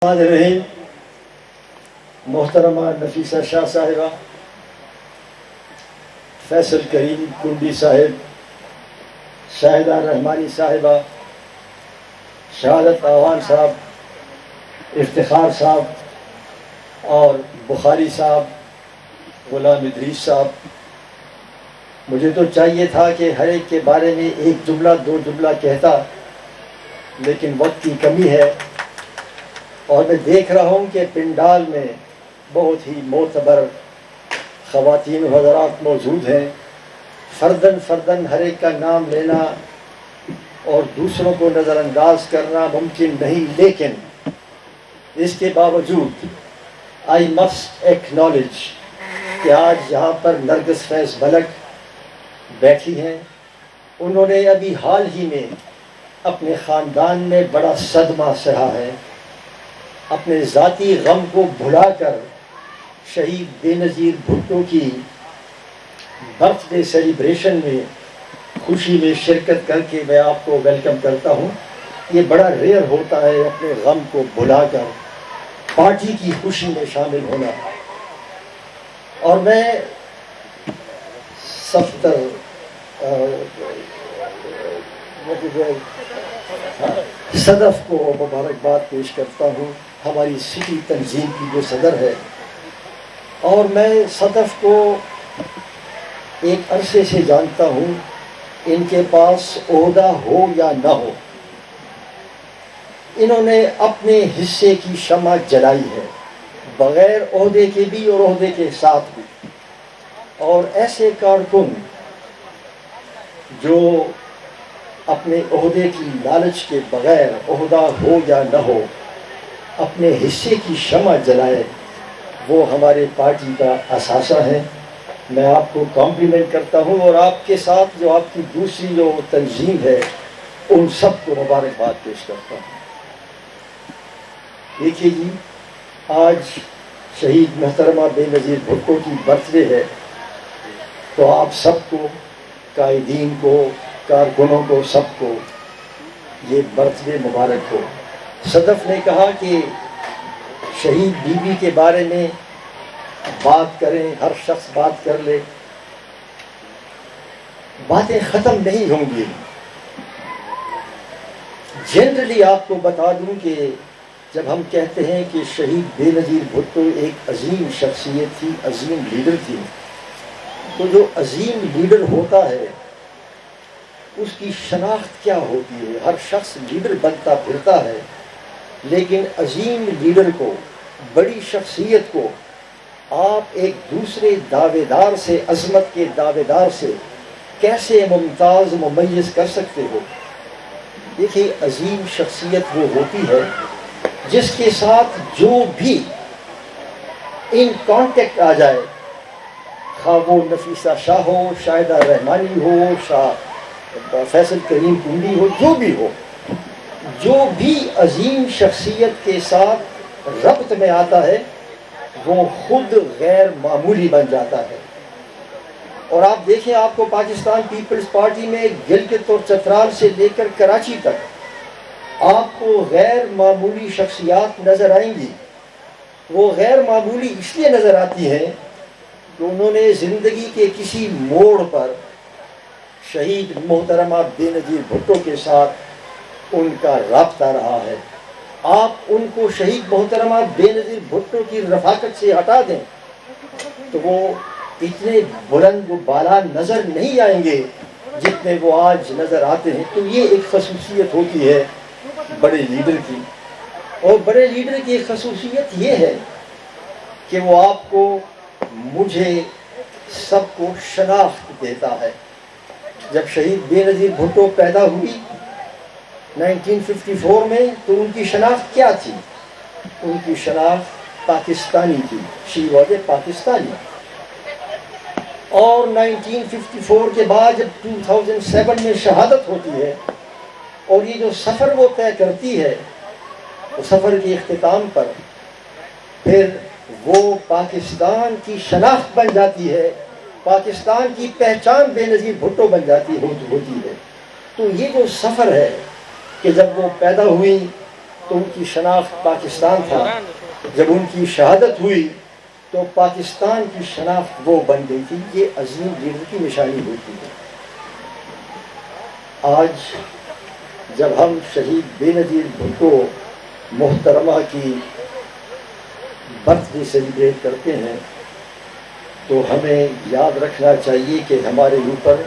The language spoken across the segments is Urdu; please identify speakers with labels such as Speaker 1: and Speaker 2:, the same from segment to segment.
Speaker 1: رحیم محترمہ نفیسہ شاہ صاحبہ، فیصل کریم کنڈی صاحب، شاہدہ رحمانی صاحبہ، شہادت آوان صاحب، افتخار صاحب اور بخاری صاحب، غلام ادریس صاحب، مجھے تو چاہیے تھا کہ ہر ایک کے بارے میں ایک جملہ دو جملہ کہتا، لیکن وقت کی کمی ہے اور میں دیکھ رہا ہوں کہ پنڈال میں بہت ہی معتبر خواتین و حضرات موجود ہیں۔ فرداً فرداً ہر ایک کا نام لینا اور دوسروں کو نظر انداز کرنا ممکن نہیں، لیکن اس کے باوجود آئی مسٹ ایکنالج کہ آج یہاں پر نرگس فیض ملک بیٹھی ہیں۔ انہوں نے ابھی حال ہی میں اپنے خاندان میں بڑا صدمہ سہا ہے۔ اپنے ذاتی غم کو بھلا کر شہید بے نظیر بھٹو کی برتھ ڈے سیلیبریشن میں خوشی میں شرکت کر کے میں آپ کو ویلکم کرتا ہوں۔ یہ بڑا ریئر ہوتا ہے اپنے غم کو بھلا کر پارٹی کی خوشی میں شامل ہونا، اور میں صفتر صدف کو مبارکباد پیش کرتا ہوں، ہماری سٹی تنظیم کی جو صدر ہے، اور میں صدف کو ایک عرصے سے جانتا ہوں۔ ان کے پاس عہدہ ہو یا نہ ہو، انہوں نے اپنے حصے کی شمع جلائی ہے، بغیر عہدے کے بھی اور عہدے کے ساتھ بھی۔ اور ایسے کارکن جو اپنے عہدے کی لالچ کے بغیر، عہدہ ہو یا نہ ہو، اپنے حصے کی شمع جلائے، وہ ہمارے پارٹی کا اثاثہ ہے۔ میں آپ کو کمپلیمنٹ کرتا ہوں، اور آپ کے ساتھ جو آپ کی دوسری جو تنظیم ہے ان سب کو مبارکباد پیش کرتا ہوں۔ دیکھیے جی، آج شہید محترمہ بے نظیر بھٹو کی برتھ ڈے ہے، تو آپ سب کو، قائدین کو، کارکنوں کو، سب کو یہ برتھ ڈے مبارک ہو۔ صدف نے کہا کہ شہید بی بی کے بارے میں بات کریں، ہر شخص بات کر لے، باتیں ختم نہیں ہوں گی۔ جنرلی آپ کو بتا دوں کہ جب ہم کہتے ہیں کہ شہید بے نظیر بھٹو ایک عظیم شخصیت تھی، عظیم لیڈر تھی، تو جو عظیم لیڈر ہوتا ہے اس کی شناخت کیا ہوتی ہے؟ ہر شخص لیڈر بنتا پھرتا ہے، لیکن عظیم لیڈر کو، بڑی شخصیت کو آپ ایک دوسرے دعوے دار سے، عظمت کے دعوے دار سے کیسے ممتاز ممیز کر سکتے ہو؟ دیکھیے، عظیم شخصیت وہ ہوتی ہے جس کے ساتھ جو بھی ان کانٹیکٹ آ جائے، خواہ وہ نفیسہ شاہ ہو، شاہدہ رحمانی ہو، فیصل کریم کنڈی ہو، جو بھی ہو، جو بھی عظیم شخصیت کے ساتھ ربط میں آتا ہے وہ خود غیر معمولی بن جاتا ہے۔ اور آپ دیکھیں، آپ کو پاکستان پیپلز پارٹی میں گلگت اور چترال سے لے کر کراچی تک آپ کو غیر معمولی شخصیات نظر آئیں گی۔ وہ غیر معمولی اس لیے نظر آتی ہیں کہ انہوں نے زندگی کے کسی موڑ پر شہید محترمہ بے نظیر بھٹو کے ساتھ ان کا رابطہ رہا ہے۔ آپ ان کو شہید محترمہ بے نظیر بھٹو کی رفاقت سے ہٹا دیں تو وہ اتنے بلند و بالا نظر نہیں آئیں گے جتنے وہ آج نظر آتے ہیں۔ تو یہ ایک خصوصیت ہوتی ہے بڑے لیڈر کی، اور بڑے لیڈر کی ایک خصوصیت یہ ہے کہ وہ آپ کو، مجھے، سب کو شناخت دیتا ہے۔ جب شہید بے نظیر بھٹو پیدا ہوئی 1954 میں، تو ان کی شناخت کیا تھی؟ ان کی شناخت پاکستانی تھی، شی واز اے پاکستانی۔ اور 1954 کے بعد جب 2007 میں شہادت ہوتی ہے، اور یہ جو سفر وہ طے کرتی ہے، وہ سفر کے اختتام پر پھر وہ پاکستان کی شناخت بن جاتی ہے، پاکستان کی پہچان بے نظیر بھٹو بن ہوتی ہے۔ تو یہ جو سفر ہے کہ جب وہ پیدا ہوئی تو ان کی شناخت پاکستان تھا، جب ان کی شہادت ہوئی تو پاکستان کی شناخت وہ بن گئی تھی۔ یہ عظیم لیڈر کی نشانی ہوتی ہے۔ آج جب ہم شہید بے نظیر بھٹو محترمہ کی برتھ ڈے سیلیبریٹ کرتے ہیں تو ہمیں یاد رکھنا چاہیے کہ ہمارے اوپر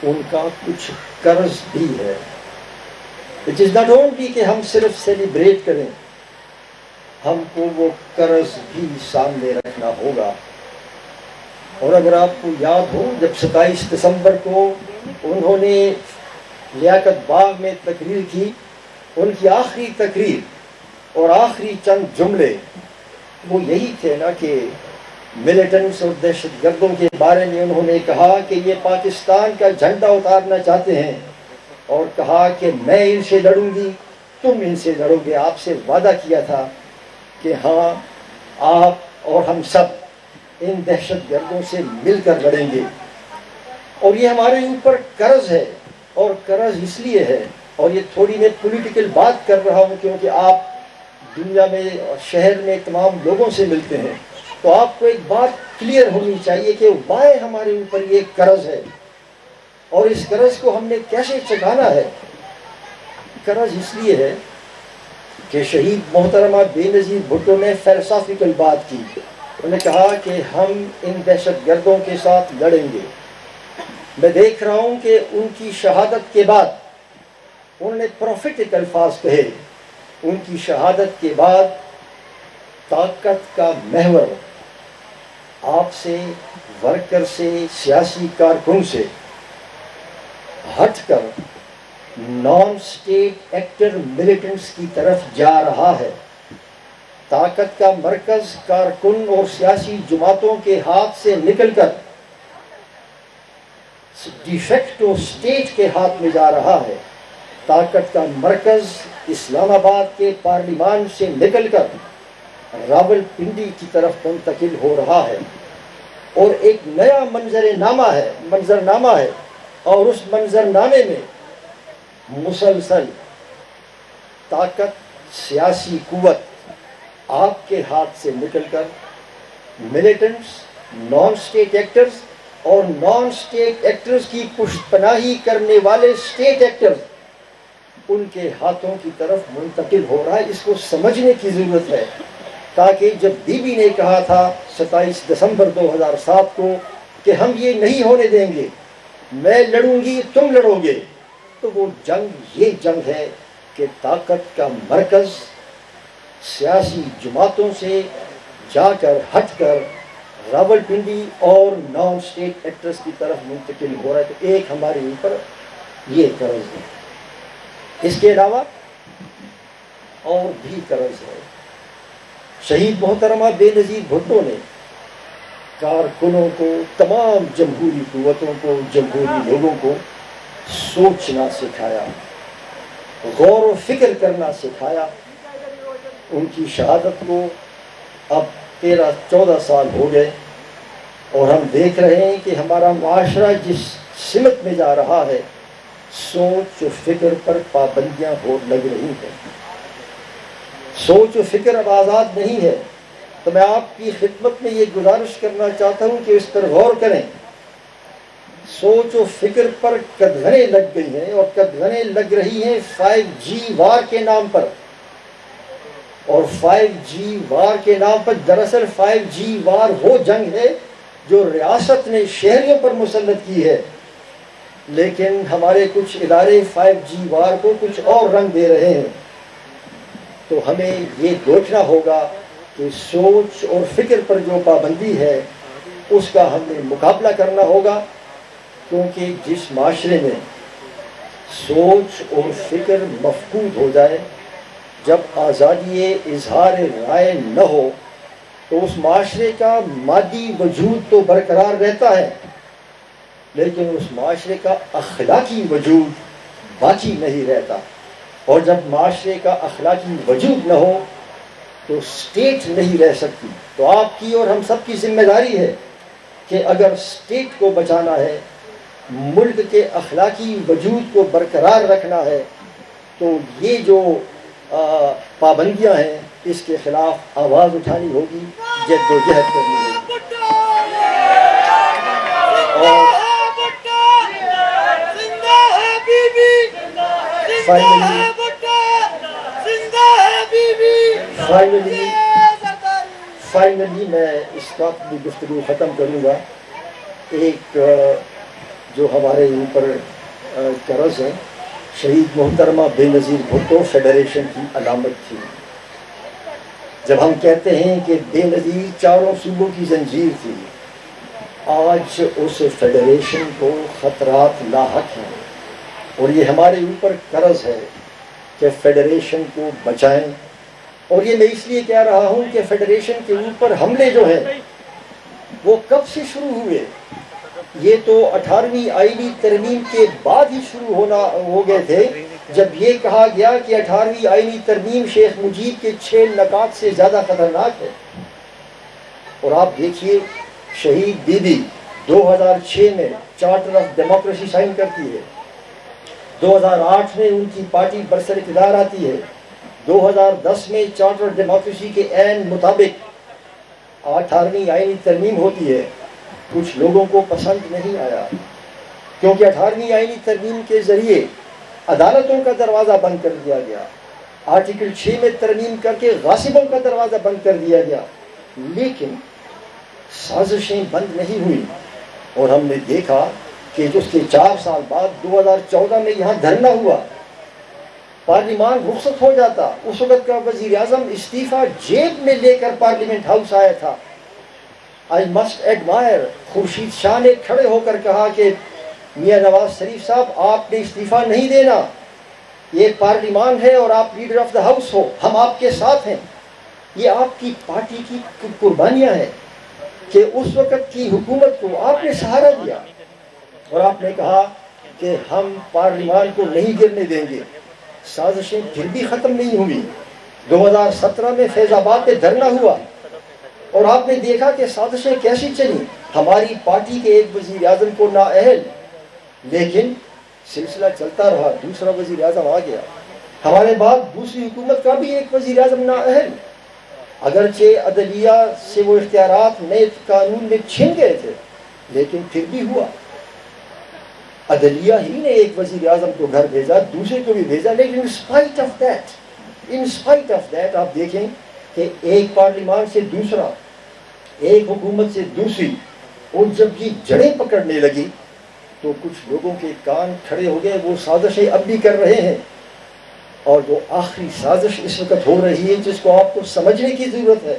Speaker 1: ان کا کچھ قرض بھی ہے۔ اٹ از ناٹ اونلی کہ ہم صرف سیلیبریٹ کریں، ہم کو وہ قرض بھی سامنے رکھنا ہوگا۔ اور اگر آپ کو یاد ہو، جب 27 دسمبر کو انہوں نے لیاقت باغ میں تقریر کی، ان کی آخری تقریر اور آخری چند جملے وہ یہی تھے نا کہ ملیٹنٹس اور دہشت گردوں کے بارے میں انہوں نے کہا کہ یہ پاکستان کا جھنڈا اتارنا چاہتے ہیں، اور کہا کہ میں ان سے لڑوں گی، تم ان سے لڑو گے۔ آپ سے وعدہ کیا تھا کہ ہاں آپ اور ہم سب ان دہشت گردوں سے مل کر لڑیں گے۔ اور یہ ہمارے اوپر قرض ہے، اور قرض اس لیے ہے، اور یہ تھوڑی میں پولیٹیکل بات کر رہا ہوں کیونکہ آپ دنیا میں اور شہر میں تمام لوگوں سے ملتے ہیں، تو آپ کو ایک بات کلیئر ہونی چاہیے کہ وائے ہمارے اوپر یہ قرض ہے اور اس قرض کو ہم نے کیسے چکانا ہے۔ قرض اس لیے ہے کہ شہید محترمہ بے نظیر بھٹو نے فلسافیکل بات کی۔ انہوں نے کہا کہ ہم ان دہشت گردوں کے ساتھ لڑیں گے۔ میں دیکھ رہا ہوں کہ ان کی شہادت کے بعد انہوں نے پروفیٹک الفاظ کہے۔ ان کی شہادت کے بعد طاقت کا محور آپ سے، ورکر سے، سیاسی کارکن سے ہٹ کر نان اسٹیٹ ایکٹر ملیٹنٹس کی طرف جا رہا ہے۔ طاقت کا مرکز کارکن اور سیاسی جماعتوں کے ہاتھ سے نکل کر ڈی فیکٹو اسٹیٹ کے ہاتھ میں جا رہا ہے۔ طاقت کا مرکز اسلام آباد کے پارلیمان سے نکل کر راول پنڈی کی طرف منتقل ہو رہا ہے، اور ایک نیا منظرنامہ ہے، اور اس منظرنامے میں مسلسل طاقت، سیاسی قوت آپ کے ہاتھ سے نکل کر ملیٹنٹس، نان اسٹیٹ ایکٹرز اور نان اسٹیٹ ایکٹرز کی پشت پناہی کرنے والے اسٹیٹ ایکٹرز ان کے ہاتھوں کی طرف منتقل ہو رہا ہے۔ اس کو سمجھنے کی ضرورت ہے، تاکہ جب بی بی نے کہا تھا 27 دسمبر 2007 کو کہ ہم یہ نہیں ہونے دیں گے، میں لڑوں گی تم لڑو گے، تو وہ جنگ یہ جنگ ہے کہ طاقت کا مرکز سیاسی جماعتوں سے جا کر ہٹ کر راول پنڈی اور نان اسٹیٹ ایکٹرز کی طرف منتقل ہو رہا ہے۔ تو ایک ہمارے اوپر یہ قرض ہے، اس کے علاوہ اور بھی قرض ہے۔ شہید محترمہ بے نظیر بھٹو نے کارکنوں کو، تمام جمہوری قوتوں کو، جمہوری لوگوں کو سوچنا سکھایا، غور و فکر کرنا سکھایا۔ ان کی شہادت کو اب 13-14 سال ہو گئے، اور ہم دیکھ رہے ہیں کہ ہمارا معاشرہ جس سمت میں جا رہا ہے، سوچ و فکر پر پابندیاں ہو لگ رہی ہیں۔ سوچ و فکر اب آزاد نہیں ہے۔ تو میں آپ کی خدمت میں یہ گزارش کرنا چاہتا ہوں کہ اس پر غور کریں۔ سوچ و فکر پر قدغنیں لگ گئی ہیں، اور قدغنیں لگ رہی ہیں 5G وار کے نام پر۔ اور 5G وار کے نام پر دراصل 5G وار وہ جنگ ہے جو ریاست نے شہریوں پر مسلط کی ہے، لیکن ہمارے کچھ ادارے 5G وار کو کچھ اور رنگ دے رہے ہیں۔ تو ہمیں یہ دیکھنا ہوگا کہ سوچ اور فکر پر جو پابندی ہے اس کا ہم نے مقابلہ کرنا ہوگا، کیونکہ جس معاشرے میں سوچ اور فکر مفقود ہو جائے، جب آزادی اظہار رائے نہ ہو، تو اس معاشرے کا مادی وجود تو برقرار رہتا ہے، لیکن اس معاشرے کا اخلاقی وجود باقی نہیں رہتا۔ اور جب معاشرے کا اخلاقی وجود نہ ہو تو اسٹیٹ نہیں رہ سکتی۔ تو آپ کی اور ہم سب کی ذمہ داری ہے کہ اگر اسٹیٹ کو بچانا ہے، ملک کے اخلاقی وجود کو برقرار رکھنا ہے، تو یہ جو پابندیاں ہیں، اس کے خلاف آواز اٹھانی ہوگی، جد و جہد کرنی ہوگی۔ اور فائنلی میں اس کا اپنی گفتگو ختم کروں گا۔ ایک جو ہمارے اوپر قرض ہے، شہید محترمہ بے نظیر بھٹو فیڈریشن کی علامت تھی۔ جب ہم کہتے ہیں کہ بے نظیر چاروں صوبوں کی زنجیر تھی، آج اس فیڈریشن کو خطرات لاحق ہیں، اور یہ ہمارے اوپر قرض ہے کہ فیڈریشن کو بچائیں۔ اور یہ میں اس لیے کہہ رہا ہوں کہ فیڈریشن کے اوپر حملے جو ہیں وہ کب سے شروع ہوئے؟ یہ تو 18ویں آئینی ترمیم کے بعد ہی شروع ہو گئے تھے، جب یہ کہا گیا کہ 18ویں آئینی ترمیم شیخ مجیب کے 6 نکات سے زیادہ خطرناک ہے۔ اور آپ دیکھیے، شہید بی بی 2006 میں چارٹر آف ڈیموکریسی سائن کرتی ہے، 2008 میں ان کی پارٹی برسر اقتدار آتی ہے، 2010 میں چارٹر آف ڈیموکریسی کے عین مطابق 18ویں آئینی ترمیم ہوتی ہے۔ کچھ لوگوں کو پسند نہیں آیا، کیونکہ 18ویں آئینی ترمیم کے ذریعے عدالتوں کا دروازہ بند کر دیا گیا، آرٹیکل 6 میں ترمیم کر کے غاصبوں کا دروازہ بند کر دیا گیا، لیکن سازشیں بند نہیں ہوئی۔ اور ہم نے دیکھا کہ اس کے 4 سال بعد 2014 میں یہاں دھرنا ہوا، پارلیمان رخصت ہو جاتا، اس وقت کا وزیر اعظم استعفیٰ جیب میں لے کر پارلیمنٹ ہاؤس آیا تھا۔ I must admirer, Khurshid Shah نے کھڑے ہو کر کہا کہ میاں نواز شریف صاحب، آپ نے استعفیٰ نہیں دینا، یہ پارلیمان ہے اور آپ لیڈر آف دا ہاؤس ہو، ہم آپ کے ساتھ ہیں۔ یہ آپ کی پارٹی کی قربانیاں ہیں کہ اس وقت کی حکومت کو آپ نے سہارا دیا، اور آپ نے کہا کہ ہم پارلیمان کو نہیں گرنے دیں گے۔ سازشیں پھر بھی ختم نہیں ہوئی۔ 2017 میں فیض آباد میں دھرنا ہوا، اور آپ نے دیکھا کہ سازشیں کیسی چلی۔ ہماری پارٹی کے ایک وزیر اعظم کو نااہل، لیکن سلسلہ چلتا رہا، دوسرا وزیر اعظم آ گیا۔ ہمارے بعد دوسری حکومت کا بھی ایک وزیر اعظم نااہل، اگرچہ عدلیہ سے وہ اختیارات نئے قانون میں چھن گئے تھے، لیکن پھر بھی ہوا۔ عدلیہ ہی نے ایک وزیر اعظم کو گھر بھیجا، دوسرے کو بھی بھیجا، لیکن ان اسپائٹ آف دیٹ آپ دیکھیں کہ ایک پارلیمان سے دوسرا، ایک حکومت سے دوسری، اور جب یہ جڑیں پکڑنے لگی تو کچھ لوگوں کے کان کھڑے ہو گئے، وہ سازشیں اب بھی کر رہے ہیں۔ اور جو آخری سازش اس وقت ہو رہی ہے، جس کو آپ کو سمجھنے کی ضرورت ہے،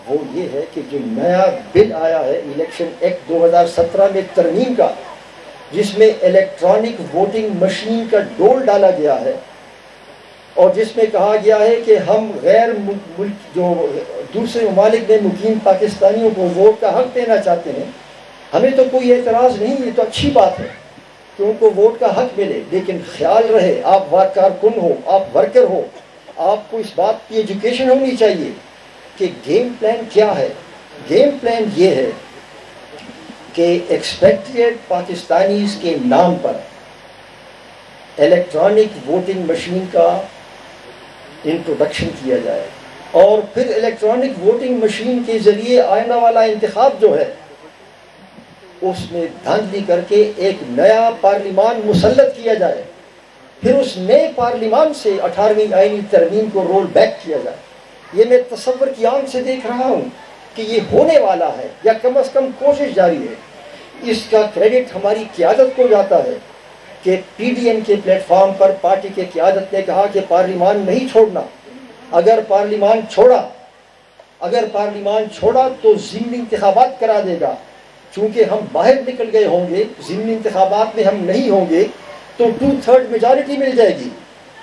Speaker 1: وہ یہ ہے کہ جو نیا بل آیا ہے الیکشن ایکٹ 2017 میں ترمیم کا، جس میں الیکٹرانک ووٹنگ مشین کا ڈول ڈالا گیا ہے، اور جس میں کہا گیا ہے کہ ہم غیر جو دوسرے ممالک میں مقیم پاکستانیوں کو ووٹ کا حق دینا چاہتے ہیں، ہمیں تو کوئی اعتراض نہیں، یہ تو اچھی بات ہے کہ ان کو ووٹ کا حق ملے، لیکن خیال رہے آپ کارکن ہو، آپ ورکر ہو، آپ کو اس بات کی ایجوکیشن ہونی چاہیے کہ گیم پلان کیا ہے۔ گیم پلان یہ ہے کہ ایکسپیکٹڈ پاکستانیز کے نام پر الیکٹرانک ووٹنگ مشین کا انٹروڈکشن کیا جائے، اور پھر الیکٹرانک ووٹنگ مشین کے ذریعے آنے والا انتخاب جو ہے اس میں دھاندلی کر کے ایک نیا پارلیمان مسلط کیا جائے، پھر اس نئے پارلیمان سے 18ویں آئینی ترمیم کو رول بیک کیا جائے۔ یہ میں تصور کی آنکھ سے دیکھ رہا ہوں کہ یہ ہونے والا ہے، یا کم از کم کوشش جاری ہے۔ اس کا کریڈٹ ہماری قیادت کو جاتا ہے کہ پی ڈی ایم کے پلیٹ فارم پر پارٹی کے قیادت نے کہا کہ پارلیمان نہیں چھوڑنا، اگر پارلیمان چھوڑا تو ضمنی انتخابات کرا دے گا۔ چونکہ ہم باہر نکل گئے ہوں گے، ضمنی انتخابات میں ہم نہیں ہوں گے، تو 2/3 میجارٹی مل جائے گی،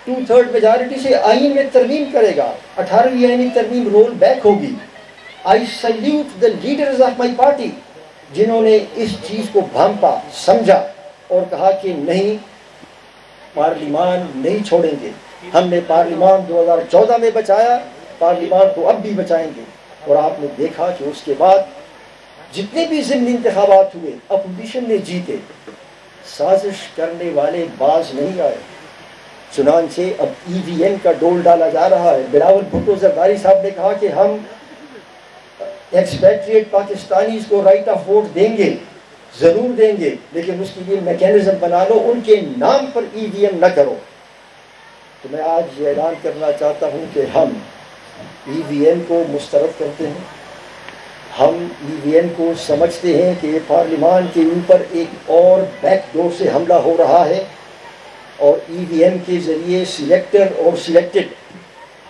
Speaker 1: 2/3 میجارٹی سے آئین میں ترمیم کرے گا، 18ویں آئینی ترمیم رول بیک ہوگی۔ I salute the leaders of my party, جنہوں نے اس چیز کو بھانپا، سمجھا اور کہا کہ نہیں، پارلیمان نہیں چھوڑیں گے۔ ہم نے پارلیمان 2014 میں بچایا، پارلیمان کو اب بھی بچائیں گے۔ اور آپ نے دیکھا کہ اس کے بعد جتنے بھی ضمنی انتخابات ہوئے، اپوزیشن نے جیتے، سازش کرنے والے باز نہیں آئے۔ چنانچہ اب EVM کا ڈول ڈالا جا رہا ہے. بلاول بھٹو زرداری صاحب نے کہا کہ ہم ایکسپیٹریٹ پاکستانیز کو رائٹ آف ووٹ دیں گے، ضرور دیں گے، لیکن اس کے لیے میکینزم بنا لو، ان کے نام پر EVM نہ کرو. تو میں آج یہ اعلان کرنا چاہتا ہوں کہ ہم EVM کو مسترد کرتے ہیں. ہم EVM کو سمجھتے ہیں کہ یہ پارلیمان کے اوپر ایک اور بیک ڈور سے حملہ ہو رہا ہے، اور EVM کے ذریعے سلیکٹر اور سلیکٹڈ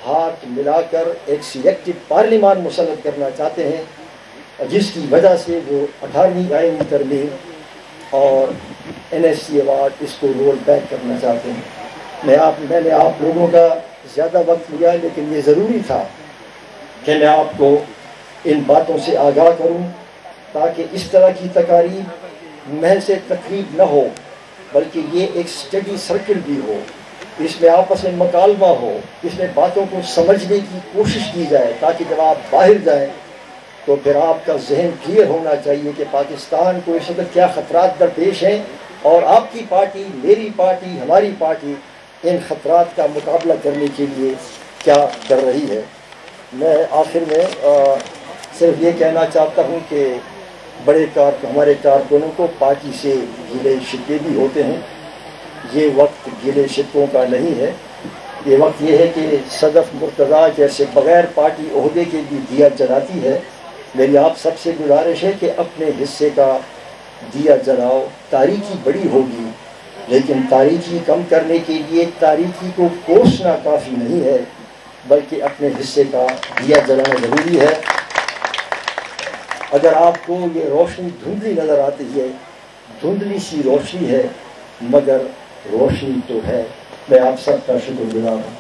Speaker 1: ہاتھ ملا کر ایک سلیکٹڈ پارلیمان مسلط کرنا چاہتے ہیں، جس کی وجہ سے وہ 18ویں آئینی ترمیم اور NSC ایوارڈ اس کو رول بیک کرنا چاہتے ہیں. میں نے آپ لوگوں کا زیادہ وقت لیا، لیکن یہ ضروری تھا کہ میں آپ کو ان باتوں سے آگاہ کروں، تاکہ اس طرح کی تقاریب محض تقریب نہ ہو، بلکہ یہ ایک اسٹڈی سرکل بھی ہو، اس میں آپس میں مکالمہ ہو، اس میں باتوں کو سمجھنے کی کوشش کی جائے، تاکہ جب آپ باہر جائیں تو پھر آپ کا ذہن کلیئر ہونا چاہیے کہ پاکستان کو اس وقت کیا خطرات درپیش ہیں، اور آپ کی پارٹی، میری پارٹی، ہماری پارٹی ان خطرات کا مقابلہ کرنے کے لیے کیا کر رہی ہے. میں آخر میں صرف یہ کہنا چاہتا ہوں کہ ہمارے کارکنوں کو پارٹی سے گلے شکوے بھی ہوتے ہیں. یہ وقت گلے شکووں کا نہیں ہے، یہ وقت یہ ہے کہ صدف مرتضیٰ جیسے بغیر پارٹی عہدے کے بھی دیا جلاتی ہے. میری آپ سب سے گزارش ہے کہ اپنے حصے کا دیا جلاؤ. تاریکی بڑی ہوگی، لیکن تاریکی کم کرنے کے لیے تاریکی کو کوسنا کافی نہیں ہے، بلکہ اپنے حصے کا دیا جلانا ضروری ہے. اگر آپ کو یہ روشنی دھندلی نظر آتی ہے، دھندلی سی روشنی ہے، مگر روشنی تو ہے. میں آپ سب کا شکر گزار ہوں.